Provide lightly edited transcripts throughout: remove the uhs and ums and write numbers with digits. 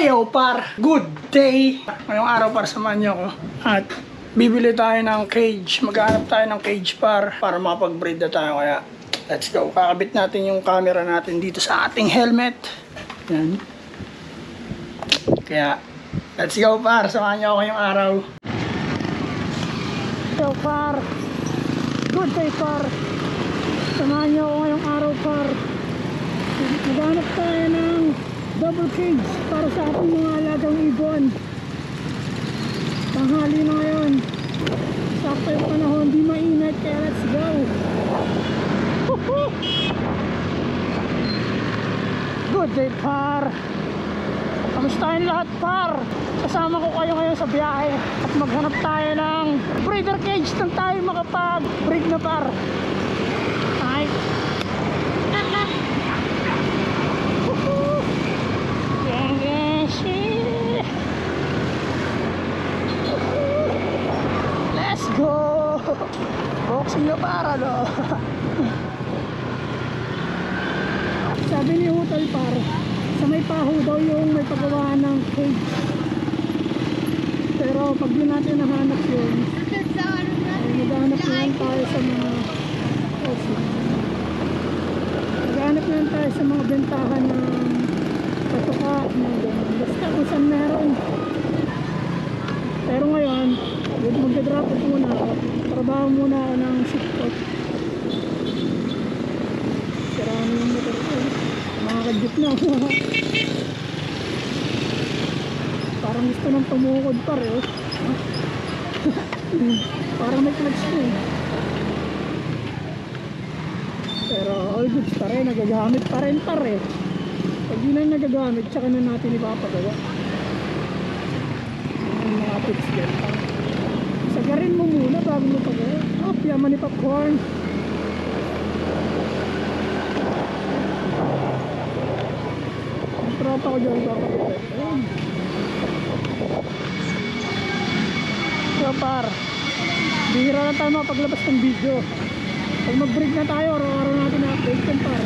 Heyo par, good day! Ngayong araw par, samahan niyo ako. At bibili tayo ng cage. Maghanap tayo ng cage para makapag-breed na tayo. Kaya let's go. Kakabit natin yung camera natin dito sa ating helmet. Yan. Kaya let's go par, samahan niyo ako ngayong araw. Heyo par, good day par. Samahan niyo ako ngayong araw par. Maghanap tayo ng double cage para sa ating mga alagang ibon. Tanghali na ngayon, sakto yung panahon, di mainit, kaya let's go. Good day par. Kamusta yung lahat par? Kasama ko kayo ngayon sa biyahe at maghanap tayo ng breeder cage nang tayo makapag-breed na par. Ay let's go! Boxing na para no? Sabi ni Hotel par, sa may paho daw yung may pagawaan ng cage. Pero pag di natin nahanap yun, maghanap naman tayo sa mga maghanap naman tayo sa mga bentahan ng patuka, basta kung saan meron. Pero ngayon, mag-drop out muna ako. Trabaho muna ako ng sit-out. Siraan yung motor ko. Makakadjut na ako. Parang gusto nang tumukod pa rin. Parang may clutch na eh. Pero all goods pa rin. Nagagamit pa rin pa rin. Pag yun ang nagagamit, tsaka na natin ipapagawa. Ang mga tips dyan. Sagarin mo muna bago mo pagawa. Oh, yaman ni popcorn. Ang tropa ko dyan papagawa. So par, bihira lang tayo makapaglabas ng video. Pag mag-break na tayo, araw-araw natin na-update yan par.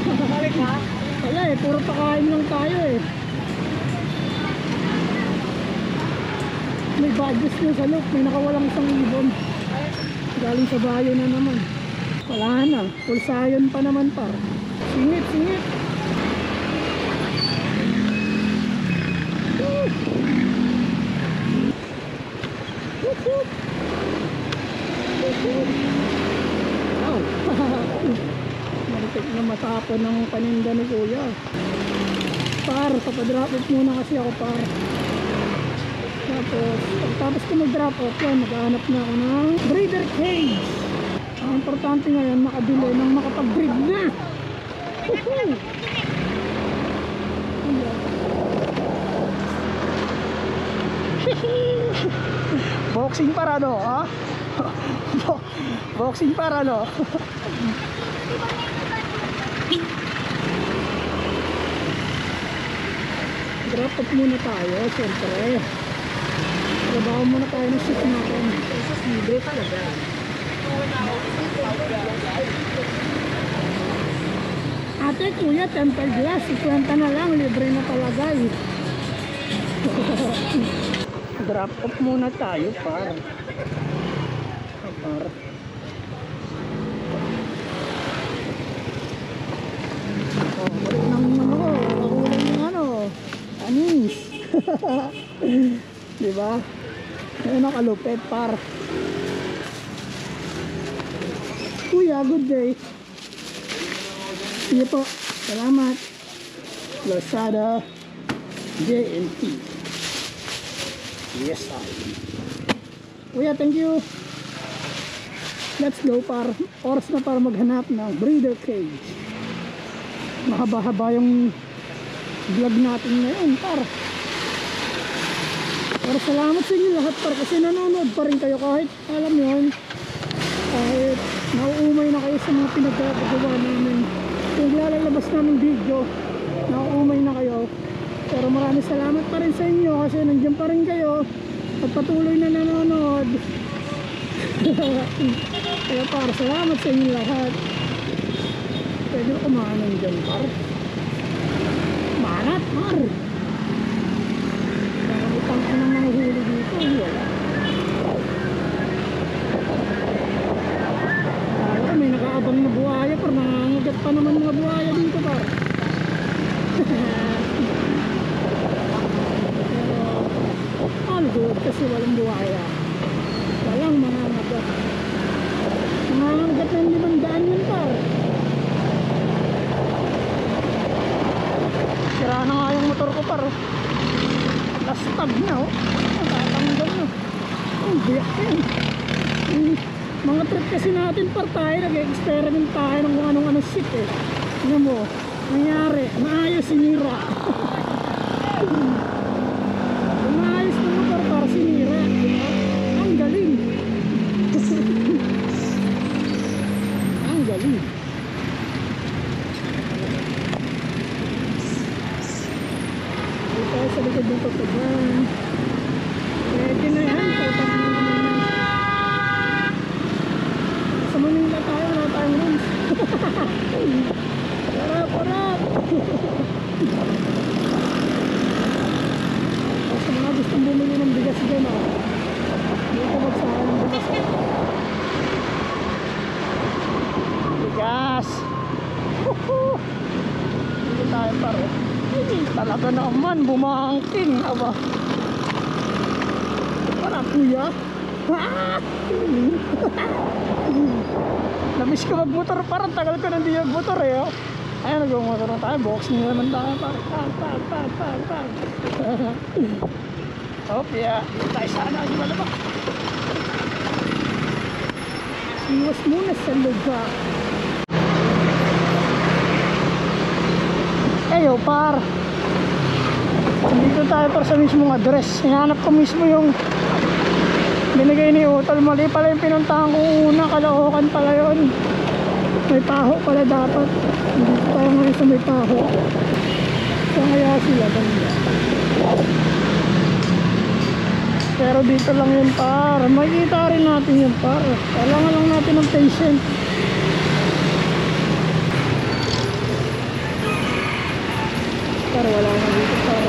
Makakalik ha? Wala eh, puro pakain lang tayo eh. May badges nyo sa loop, may nakawalang isang ibon. Galing sa bayo na naman. Wala na, pulsayon pa naman par. Singit, singit. Wow. Maritik na matapon ng paninda ni kuya. Par, papadrop off muna kasi ako par. Tapos kung mag-drop off yan, maghahanap na ako ng breeder cage. Ang importante ngayon, makabili ng makapag-breed na. Boxing para no, ha? Boxing para no. Drop off muna tayo, siyempre. Trabaho muna tayo ng shift natin. Libre talaga. Ate, kuya, tempered glass. 50 na lang, libre na talaga eh. Drop off muna tayo par. Anis. Diba? Ngayon nakalupit par. Kuya, good day. Sige po, salamat. Lazada JNT. Yes sir. Kuya, thank you. Let's go par. Oras na para maghanap ng breeder cage. Mahaba-haba yung vlog natin ngayon par. Pero salamat sa inyo lahat par, kasi nanonood pa rin kayo kahit alam nyo yun, kahit nauumay na kayo sa mga pinagagawa namin. Kung lalabas namin video, nauumay na kayo. Pero maraming salamat pa rin sa inyo kasi nandiyan pa rin kayo at patuloy na nanonood. Kaya par, salamat sa inyo lahat. Pwede kumain dyan par. Mahal Banat, mar. Nakakitang ko ng mga huli dito. Wala. Kala ko may nakaabang na buhaya, pero nangangagat pa naman mga buhaya dito par. All good kasi walang buhaya. Walang mga nagat. Mga nagat ng 500 yun par. Sira na nga yung motor ko par. Lastag na oh. Natatanggal na. Ang biyak yan. Mga trip kasi natin par tayo. Nag-experiment tayo ng kung anong shit eh. Ano mo? Nangyari. Maayos sinira. Maayos na motor para sinira. Ang galing. Ang galing. Dito sa likod ng tutugan. Pwede na yan. Putang na naman yan. Sa Manila tayo. Wala tayong rooms. Harap, harap. Sa mga gustong bumili ng bigas dyan oh. Dito magsahan ng bigas oh. Bigas. Dito tayo paro. Talaga naman bumangking. Aba. Para kuya. Namiss ko magmotor parang tagal ko nang di magmotor eh oh. Ayan, nag-motor na tayo. Boxing naman tayo parang pag. Hop, yeah. Dito tayo sana. Di ba naman? Iwas muna sa lugar. Eyo, par. Dito tayo par sa mismong address. Hinanap ko mismo yung binigay ni Utol. Mali pala yung pinuntahan ko una. Caloocan pala yun. May paho pala dapat. Dito tayo ngayon sa may paho. So kaya sila ganda. Pero dito lang yun par. Makikita rin natin yun par. Kailangan lang natin ng patient. Par wala na dito par.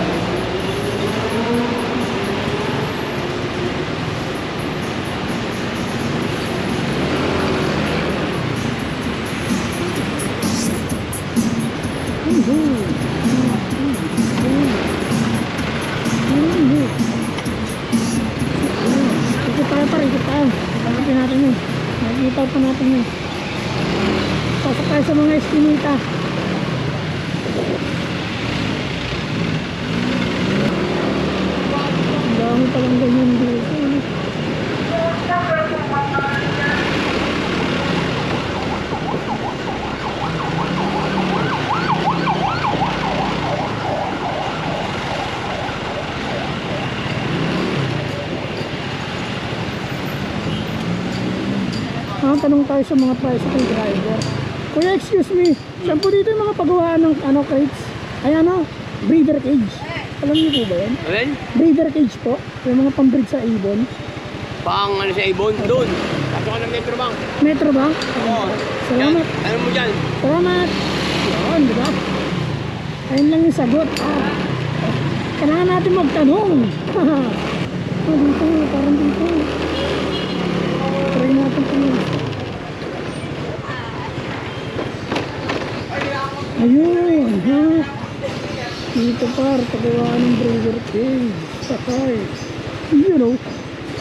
Hanapin natin yun. Nakikita pa natin yun. Pasok tayo sa mga eskinita. Ang dami palang ganyan dito. Tanong tayo sa mga tricycle driver. Kuya, excuse me. Saan po dito yung mga pagawaan ng crates? Ay breeder cage. Alam niyo po ba yan? Alin? Breeder cage po. Yung mga pambreed sa ibon. Pang sa ibon? Doon. Tapos ka ng Metro Bank. Metro Bank? Oo. Salamat. Yan. Ano mo dyan? Salamat. Yun, di ba? Ayun lang yung sagot. Kailangan natin magtanong. Dito, parang dito. Try natin ito. Ayun, ha? Dito par, pagawaan ng breeder cage. Sakay. You know.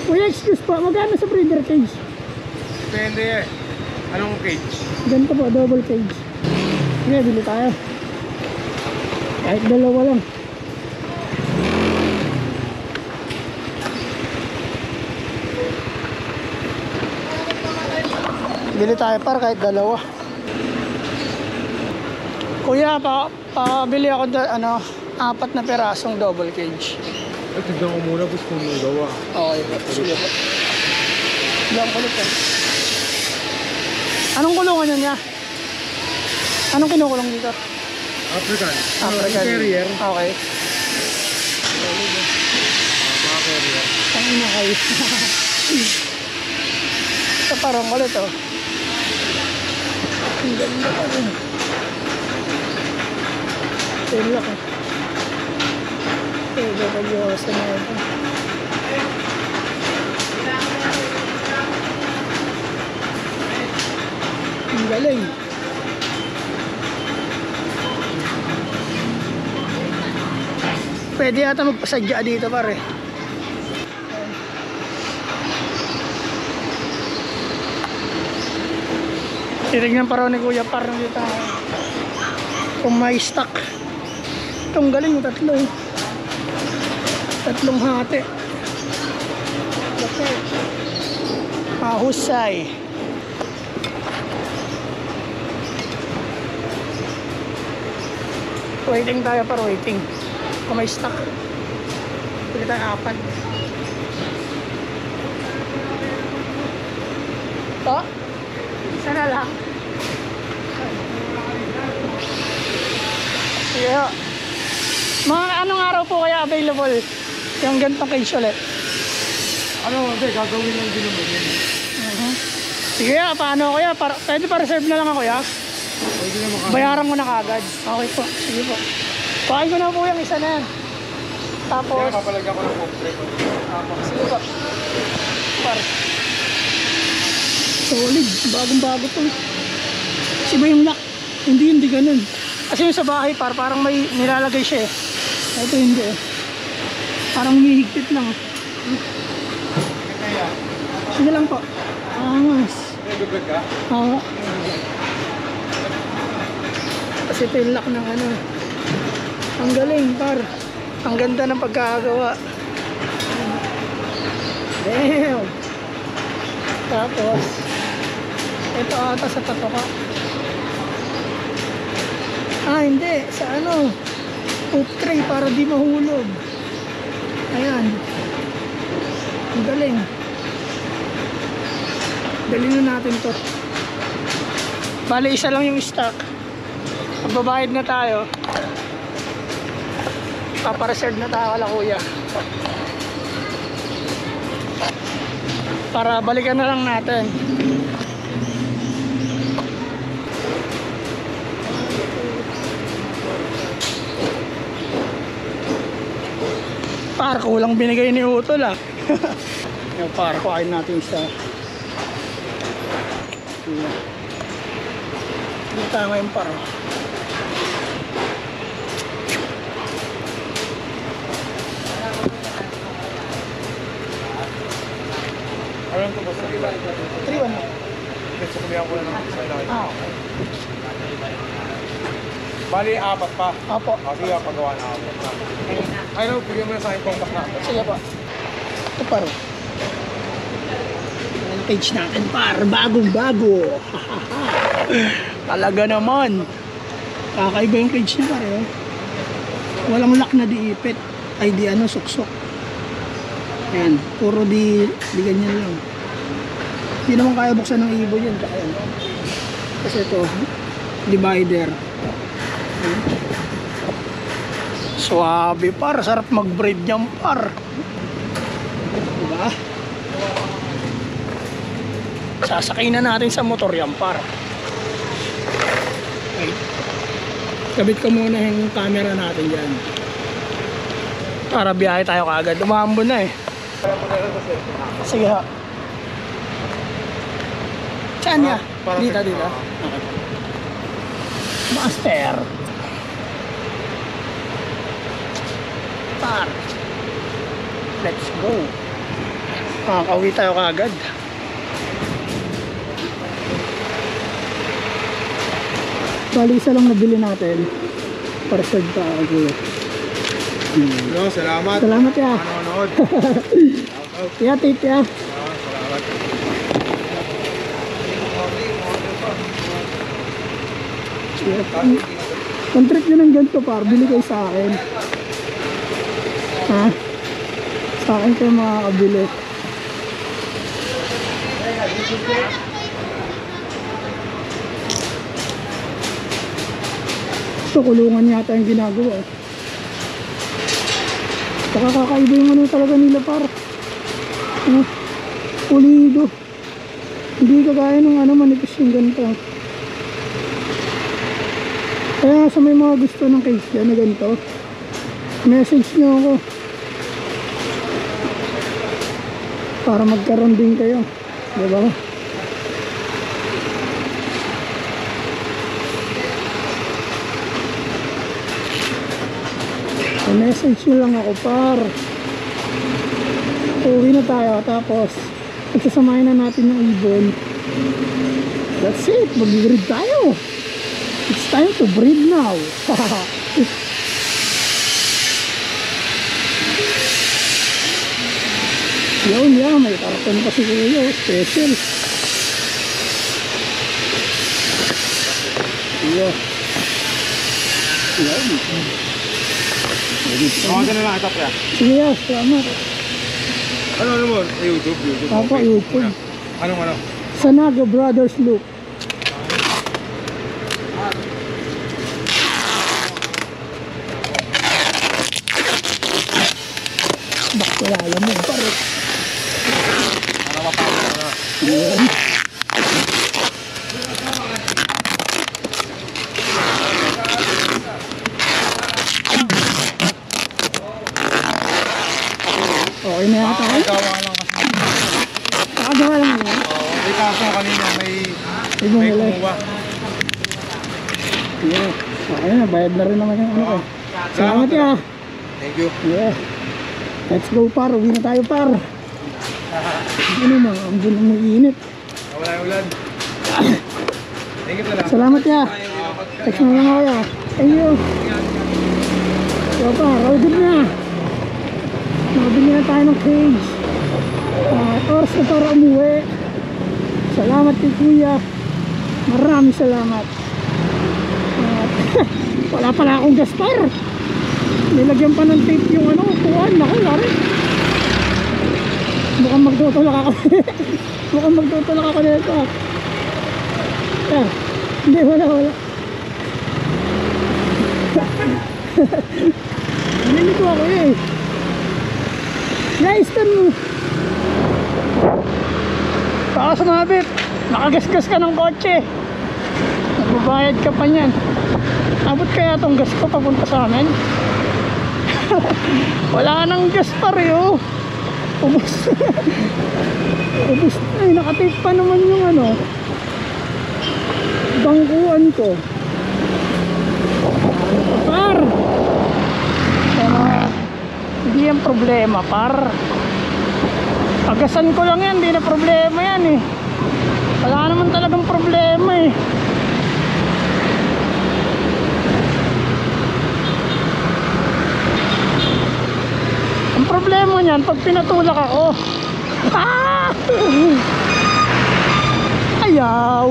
Kuya, excuse pa, magkano sa breeder cage? Depende eh. Anong cage? Ganito po, double cage. Sige, bili tayo. Kahit dalawa lang. Bili tayo par kahit dalawa. Kuya, pabili ako apat na pirasong double cage. Ay, tignan ko muna gusto mo gawa. Okay, sige po. Diyan kulit eh. Anong kulungan yun niya? Anong kinukulong dito? African. African. Carrier. Okay. Mga carrier. Ang ina kayo. Ito parang kulit oh. Ang ganda pa rin. Ito yung laki. AWS na ito. Ang galing. Pwede yata magpasadya dito pare. Titignan pa raw ni Kuya Par dito kung may stock. Itong galing, tatlong hati. Okay. Mahusay. Waiting tayo para waiting. Kung may stock. Pwede tayo 4. Ito? Isa na lang. Sige ho. Mga anong araw po kaya available yung ganitong cage ulit? Hindi, gagawin lang din naman yun. Sige paano kuya? Pwede pa reserve na lang ako kuya? Pwede naman ka. Bayaran mo na kagad. Okay po, sige po. Pakain ko na po yung isa na yan. Tapos, Kaya kapalagyan ko ng coke break. sige po. Par. Solid, bagong-bago to. Kasi ba yung lock? Hindi ganun. Kasi yung sa bahay parang may nilalagay siya eh. Ito hindi eh. Parang humihigpit lang. Sige lang po. Angas. Nag-vlog ka? Oo. Kasi ito yung lock ng ano. Ang galing par. Ang ganda ng pagkakagawa. Damn. Tapos ito ata sa patoka. Hindi. Sa ano, food tray para di mahulog. Ayan. Ang galing. Dali na natin to. Bale, isa lang yung stock. Magbabayad na tayo. Papareserve na tayo kala kuya. Para balikan na lang natin. Par, kulang binigay ni Utol ah. Yung par, kuhain natin sa hindi tama yung par. Alam ko ba sa iba? 3-1 mo. Kasi kumihan ko lang ng sa ilalim. Okay. Bali, 4 pa. Opo. Sige, pagawa na ako. Ayaw, bigyan mo na sa akin contact na. Sige po. Ito paro. Ang page natin par. Bagong-bago. Talaga naman. Kakaiba yung page niya pare. Oh. Walang lock na diipit. Ay di ano, suksok. Ayan. Puro di ganyan lang. Hindi naman kaya buksan ng ibo yun. Kaya, kasi ito, divider. Ayan. Suabe par, sarap mag-braid niyan par. Diba? Sasakay na natin sa motor yan par. Okay. Kabit ko muna yung camera natin dyan. Para biyahe tayo kaagad. Umambo na eh. Sige ha. Saan niya? Dito. Okay. Master. Par. Let's go. Makakauwi tayo kaagad. Bali isa lang nabili natin para sa ako. No, salamat. Salamat ya. Manonood. Ya, tip ya. Salamat. Kung trip nyo ng ganito par, bili kayo sa akin. Ha? Sa akin kayo makakabili. Ito, kulungan yata yung ginagawa. Saka kakaiba yung ano talaga nila par. Pulido. Hindi kagaya ng ano, manipis yung ganito. Kaya sa may mga gusto ng case yan na ganito, message nyo ako para magkaroon din kayo, diba? Message nyo lang ako par. Uwi na tayo tapos pagsasamahin na natin ng ibon. That's it, mag-breed tayo. It's time to breed now. Yun yan, may karton pa si Kuya, special. Yun. Yun. Mga na lang ito kaya. Sige, yes, salamat. Ano mo? YouTube. Ako, YouTube. Ano? Sanaga Brothers Look. Bak, wala alam mo. Parang. Para mapapagod na. Yun. Okay na yata kayo? Nakagawa lang kasi. Nakagawa lang yun. May kaso kanina may Ibang wala. kumuha. Yeah. Okay na, bayad na rin naman yung ano ko. Salamat ya. Thank you. Yeah. Let's go par, uwi na tayo par. Ano na, ang bulan mo init. Wala yung ulan. Thank you pala. Salamat ya. Text mo lang ako ya. Thank you. So par, all good na. Nakabili na tayo ng cage. Oras na para umuwi. Salamat kay Kuya. Maraming salamat. Wala pala akong gaspar. Nilagyan pa ng tape yung ano, upuan. Naku, lari. Mukhang magtutulak ako. Mukhang magtutulak ako nito. Hindi, wala. Hindi ko ako eh. Guys, mo. Baka sumabit. Nakagasgas ka ng kotse. Nagbabayad ka pa niyan. Abot kaya itong gas ko papunta sa amin? Wala nang gas pa rin oh. Ubus. Ubus. Ay, nakatape pa naman yung ano, bangkuan ko. Par! Pero hindi yan problema par. Agasan ko lang yan, hindi na problema yan eh. Wala naman talagang problema eh. Ang problema niyan, pag pinatulak ako, ayaw.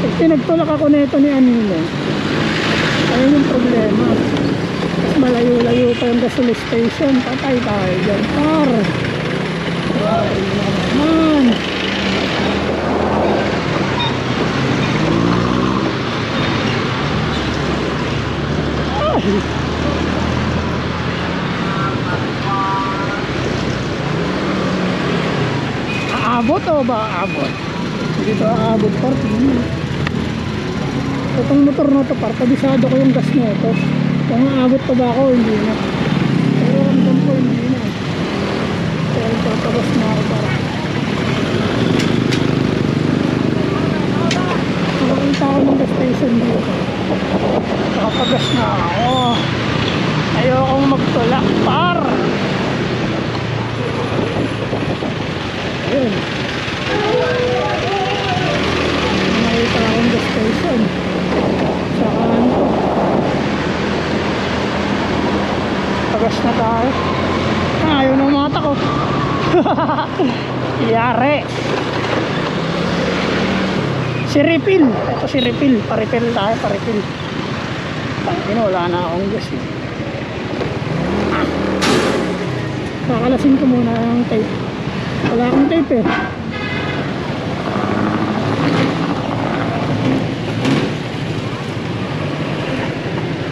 Pag pinagtulak ako nito ni Anilo, ayun yung problema. Mas malayo-layo pa yung gasoline station. Patay tayo dyan par. Ay naman. Ay. Aabot o ba aabot? Hindi ito aabot par. Itong motor na ito par, kabisado ko yung gas na ito. Kung aabot pa ba ako, hindi na. Pero ramdam ko, hindi na. Kaya nagpapagas na ako para. Nakakita ko ng gas station dito. Nakapagas na ako. Ayokong magtulak par. Ayun. Nakita akong gas station. Saka ano. Pagas na tayo. Ayaw ng mata ko. Yari. Si Refill. Ito si Refill. Pa-refill tayo. Pa-refill. Wala na akong gas eh. Kakalasin ko muna yung tape. Wala akong tape eh.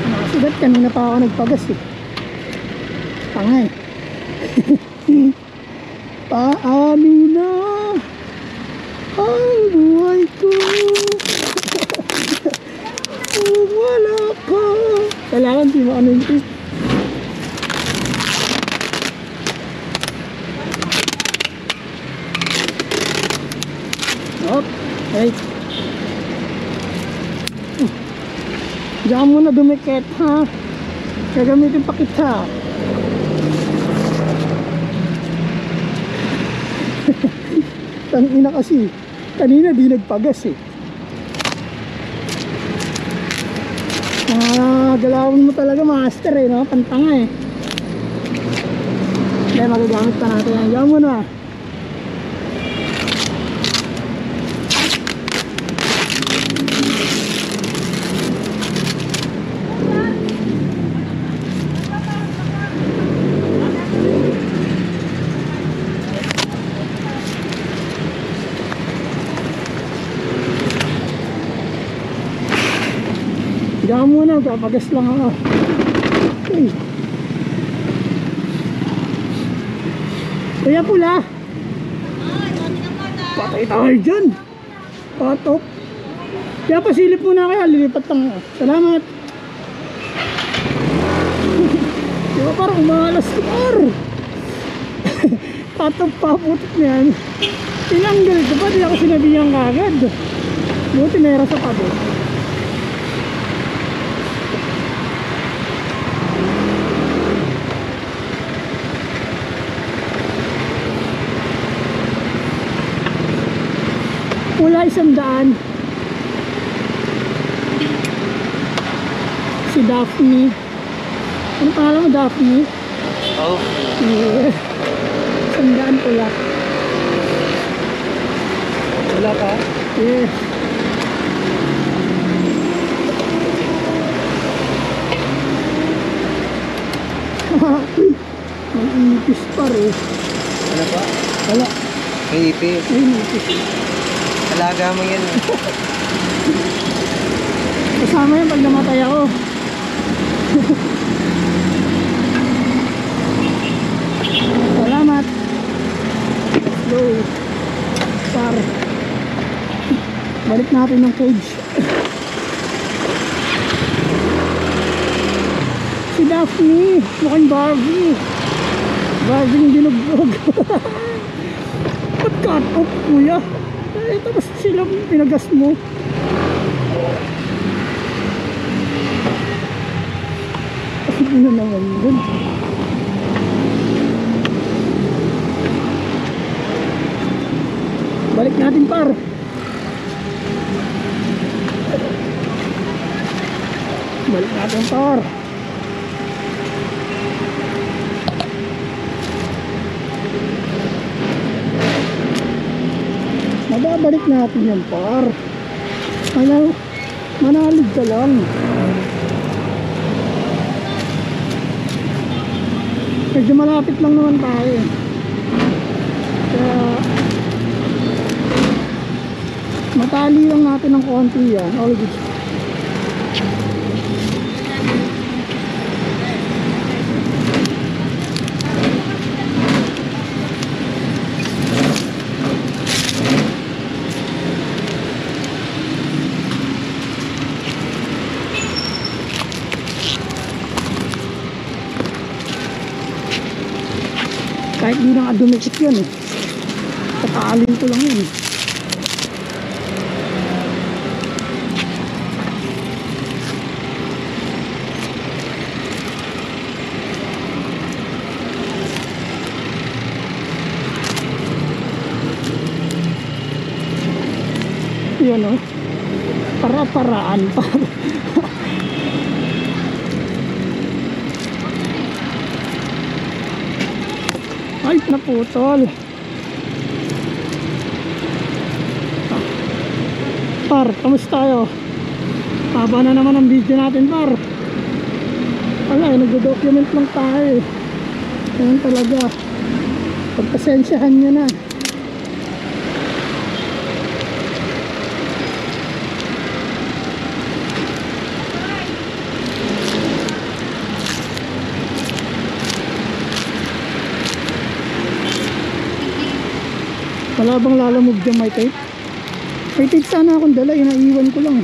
Nakasugat kanina pa ako nagpagas eh. Tangay. Paano na ang buhay buhay ko. Kung wala ka. Kailangan di mo ano yung twist. Okay. Diyan mo na dumikit ha. Gagamitin pa kita. Tangina kasi. Kanina di nagpagas eh. Galawin mo talaga master eh, no? Pantanga eh. Kaya magagamit pa natin yan. Diyan mo na. Diyan muna, papagas lang ako. Okay. Kuya Pula. Patay tayo dyan. Patok. Kaya pasilip muna kaya, lilipat lang ako. Salamat. Diba parang umalas par. Patok paputok niyan. Tinanggal ko pa, di ako sinabihan kagad. Buti meron sa pabo. Wala 100. Si Daphne. Ano pangalan mo, Daphne? Oh. Yeah. 100 pula. Wala ka? Yes. May ipis pa rin. Ano pa? Wala. May ipis. May ipis. Alaga mo yan. Kasama yan pag namatay ako. Salamat. Let's go. Par. Balik natin ng cage. Si Daphne. Mukhang Barbie. Barbie yung dinugbog. Ba't cut off, kuya? Ito kasi sila pinagas mo. Ano naman dun? Balik natin par. Balik natin par. Mababalik natin yan par. Ano, manalig ka lang. Medyo malapit lang naman tayo. Kaya matali lang natin ng konti yan. All good. Kahit di na dumikit yan eh. Tataalin ko lang yun. Yan o. Para-paraan pa. Ay, naputol. Par, kamusta tayo? Haba na naman ang video natin, par. Wala, nag-document lang tayo. Yan talaga. Pagpasensyahan nyo na. Wala bang lalamog dyan may tape? May tape sana akong dala, inaiwan ko lang.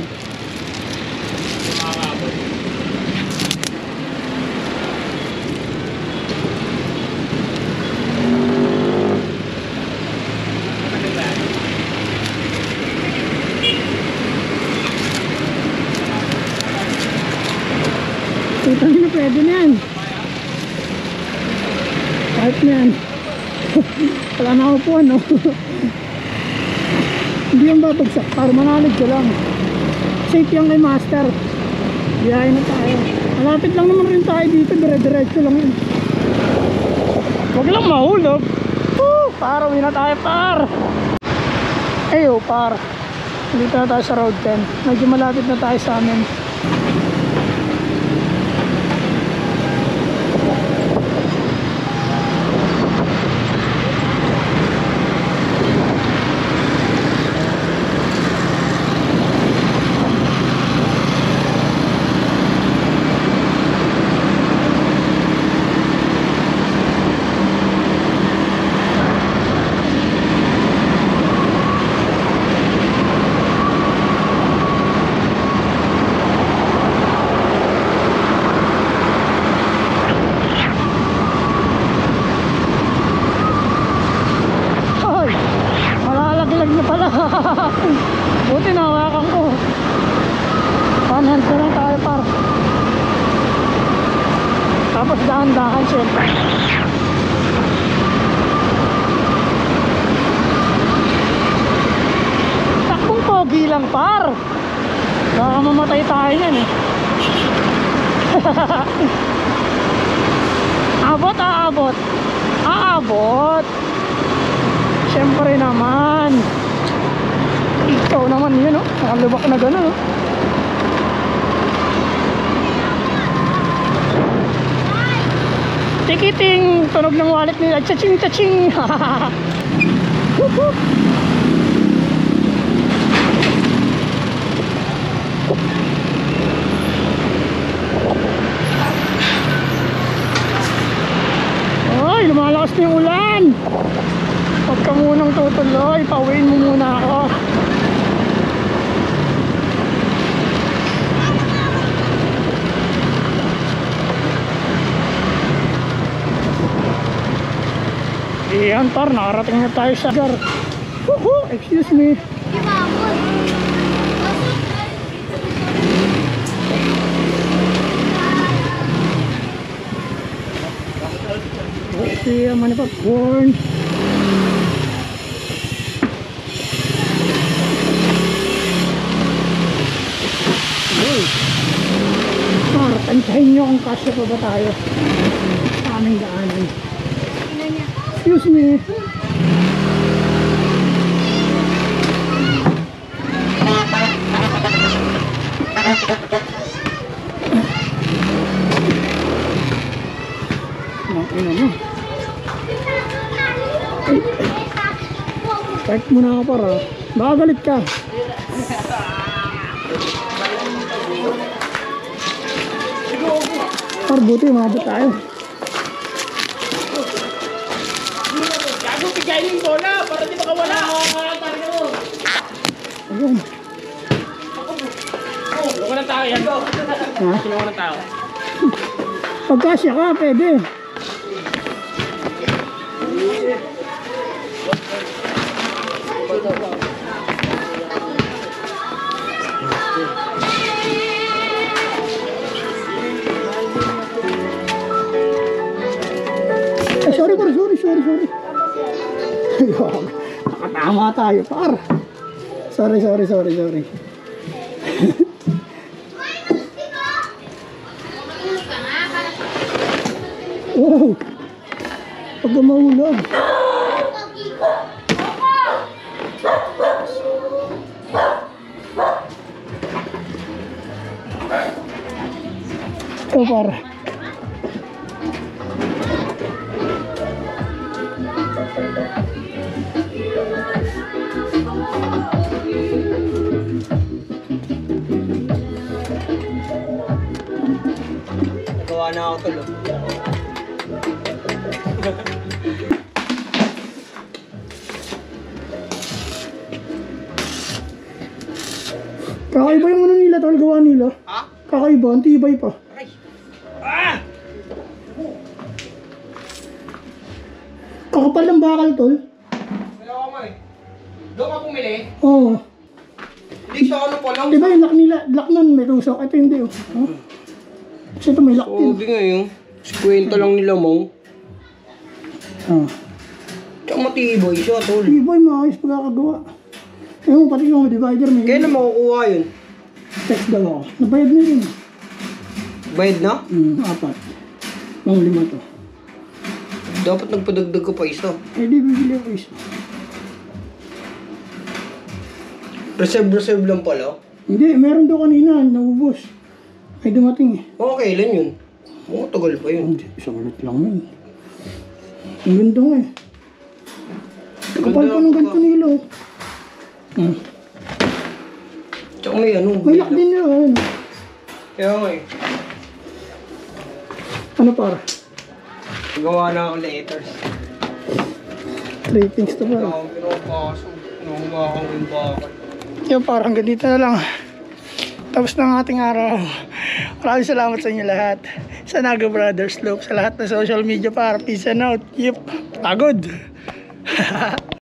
Putang ina, pwede na yan. Kahit na yan. Wala na ako po, ano. Hindi yung babagsak, para manalig ko lang. Safe yan kay master. Biyahe na tayo. Malapit lang naman rin tayo dito, dire-diretso lang yun. Huwag lang mahulog. Par, uwi na tayo, par. Ayo, par. Dito na tayo sa road 10. Medyo malapit na tayo sa amin. Buti nahawakan ko. Panhand ko lang tayo, par. Tapos dahan-dahan siyempre. Takbong pogi lang, par. Baka mamatay tayo yan eh. Aabot. Siyempre naman. Ikaw naman yun, oh. Nakalubak na gano'n, oh. Tikiting! Tunog ng wallet nila. Chaching! Ay, lumalakas na yung ulan. Huwag ka munang tutuloy. Pauwiin mo muna ako. Ayan, par, nakarating na tayo sa gar. Excuse me. Okay, man na popcorn. Par, tantahin nyo kung kasya pa ba tayo sa aming daanan. Excuse me. Ano? Park muna ako, para baka galit ka. Par, buti umabot tayo. Gago, pigayin yung bola para di makawala. Ayun. Loko ng tao yan. Ha? Loko ng tao. Pagkasya ka, pwede. Sorry. Ayun. Nakatama tayo, par. Sorry. Oh, pag mahulog. Ito, par. Nagawa na ako tulo. Kakaiba yung ano nila, tol, gawa nila. Ha? Kakaiba, ang tibay pa. Ay! Ah! Kakapal ng bakal, tol. Kaya ako nga eh. Doon ka pumili? Oo. Hindi sa ano pa lang. Diba yung lock nila, lock nun may tusok. Ito hindi, oh. Oh. Kasi ito may lock din. Sabi nga yun. 50 lang nila mo. Ah. Tsaka matibay siya, tol. Tibay, maayos pagkakagawa. Ayun mo, pati yung divider may Kailan makukuha yun? text daw ako. Nabayad na yun. Bayad na? 4. Mga 5 to. Dapat nagpadagdag ka pa isa. Eh di bibili ako isa. Reserve lang pala. Hindi, meron daw kanina, naubos. Ay dumating eh. Okay, kailan yun? Oo, tagal pa yun. Hindi, isang ulit lang yun. Ang ganda nga eh. Kapal pa ng ganito nila oh. Tsaka may ano. May lock din nila, ano. Kaya nga eh. Ano para? Gawa na ako letters. Ratings to para. Ako pinapasok. Nahumakang yung bakal. Yung parang ganito na lang. Tapos na ang ating araw. Maraming salamat sa inyo lahat. Sa Naga Brothers Loop. Sa lahat ng social media para. Peace and out. Yep. Pagod.